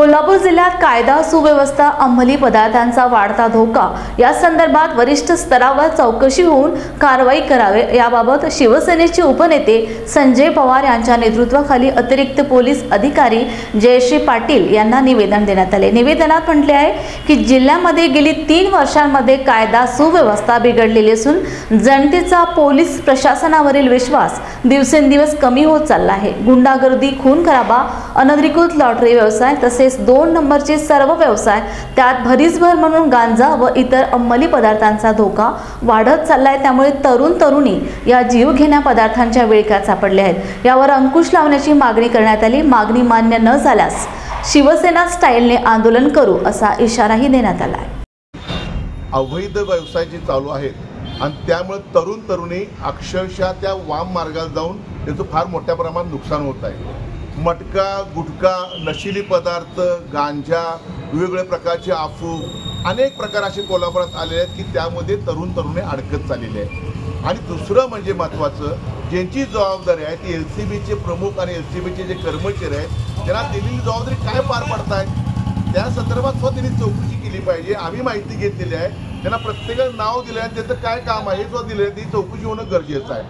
कोल्हापूर जिल्ह्यात कायदा सुव्यवस्था अंमली पदार्थांचा वाढता धोका या संदर्भात वरिष्ठ स्तरावर चौकशी होऊन कारवाई करावे याबाबत शिवसेनेचे उपनेते संजय पवार यांच्या नेतृत्वाखाली अतिरिक्त पोलीस अधिकारी जयश्री पाटील यांना निवेदन देण्यात आले। निवेदनात म्हटले आहे की जिल्ह्यामध्ये गेली 3 वर्षांमध्ये कायदा सुव्यवस्था बिघडलेली असून जनतेचा पोलीस प्रशासनावरील विश्वास दिवसेंदिवस कमी होत चालला आहे। गुंडागर्दी, खून खराबा, अनधिकृत लॉटरी व्यवसाय तसेच 2 नंबरचे सर्व व्यवसाय, त्यात भरीसभर म्हणून गांजा व इतर अंमली पदार्थांचा धोका वाढत चाललाय। त्यामुळे तरुणी या जीवघेण्या पदार्थांच्या विळख्यात सापडले आहेत। यावर अंकुश लावण्याची मागणी करण्यात आली। मागणी मान्य न झाल्यास शिवसेना स्टाईलने आंदोलन करू असा इशाराही देण्यात आला आहे। अवैध व्यवसाय जे चालू आहेत आणि त्यामुळे तरुणी अक्षरशः त्या वाम मार्गाला जाऊन त्याचं फार मोठ्या प्रमाणात नुकसान होत आहे। मटका, गुटखा, नशिली पदार्थ, गांजा, वेगवेगळ्या प्रकारचे अफू, अनेक प्रकार असे कोल्हापुरात आलेले आहेत की त्यामध्ये तरुणी अडकत चाललेले आहेत। आणि दुसरं म्हणजे महत्त्वाचं, ज्यांची जबाबदारी आहे ती LCBचे प्रमुख आणि LCBचे जे कर्मचारी आहेत त्यांना दिलेली जबाबदारी काय पार पाडतायत त्या संदर्भात सुद्धा त्यांनी चौकशी केली पाहिजे। आम्ही माहिती घेतलेली आहे, त्यांना प्रत्येकाला नाव दिलं आहे, त्याचं काय काम आहे सुद्धा दिलं आहे, ती चौकशी होणं गरजेचं आहे।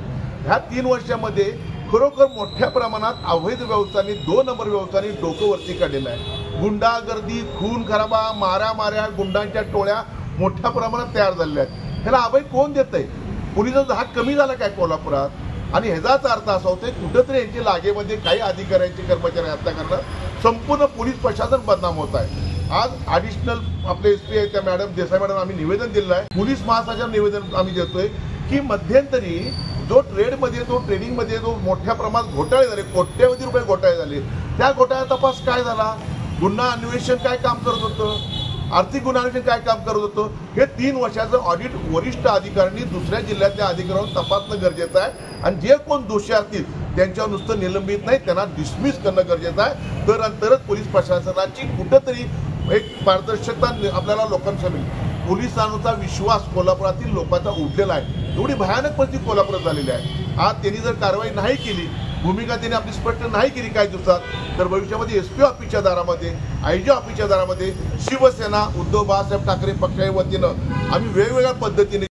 ह्या 3 वर्षामध्ये खरोखर मोठ्या प्रमाणात अवैध व्यवसायाने 2 नंबर व्यवसायाने डोकं वरती काढलेलं आहे। गुंडागर्दी, खून खराबा, माऱ्या गुंडांच्या टोळ्या मोठ्या प्रमाणात तयार झालेल्या आहेत। ह्याला अभय कोण देत आहे? पोलिसांचा हात कमी झाला काय कोल्हापुरात? आणि ह्याचाच अर्थ असा होतोय कुठंतरी यांच्या लागेमध्ये काही अधिकाऱ्यांचे कर्मचारी हत्या करणं, संपूर्ण पोलीस प्रशासन बदनाम होत आहे। आज ॲडिशनल आपले SP आहे त्या मॅडम देसाई मॅडम आम्ही निवेदन दिलेलं आहे। पोलीस महासंचालक निवेदन आम्ही देतोय की मध्यंतरी जो ट्रेडिंगमध्ये जो मोठ्या प्रमाणात घोटाळे झाले, कोट्यवधी रुपये घोटाळे झाले, त्या घोटाळ्याचा तपास काय झाला? गुन्हा अन्वेषण काय काम करत होतं? आर्थिक गुन्हा अन्वेषण काय काम करत होतं? हे 3 वर्षाचं ऑडिट वरिष्ठ अधिकाऱ्यांनी दुसऱ्या जिल्ह्यातल्या अधिकाऱ्यांवर तपासणं गरजेचं आहे। आणि जे कोण दोषी असतील त्यांच्यावर नुसतं निलंबित नाही, त्यांना डिसमिस करणं गरजेचं आहे। तरच पोलीस प्रशासनाची कुठंतरी एक पारदर्शकता आपल्याला लोकांना मिळेल। पोलिसांचा विश्वास कोल्हापुरातील लोकांचा उडलेला आहे। एवढी भयानक परिस्थिती कोल्हापुरात झालेली आहे। आज त्यांनी जर कारवाई नाही केली, भूमिका त्यांनी आपली स्पष्ट नाही केली काही दिवसात, तर भविष्यामध्ये SP ऑफिसच्या दारामध्ये, IG ऑफिसच्या दारामध्ये शिवसेना, उद्धव बाळासाहेब ठाकरे पक्षाच्या वतीनं आम्ही वेगवेगळ्या पद्धतीने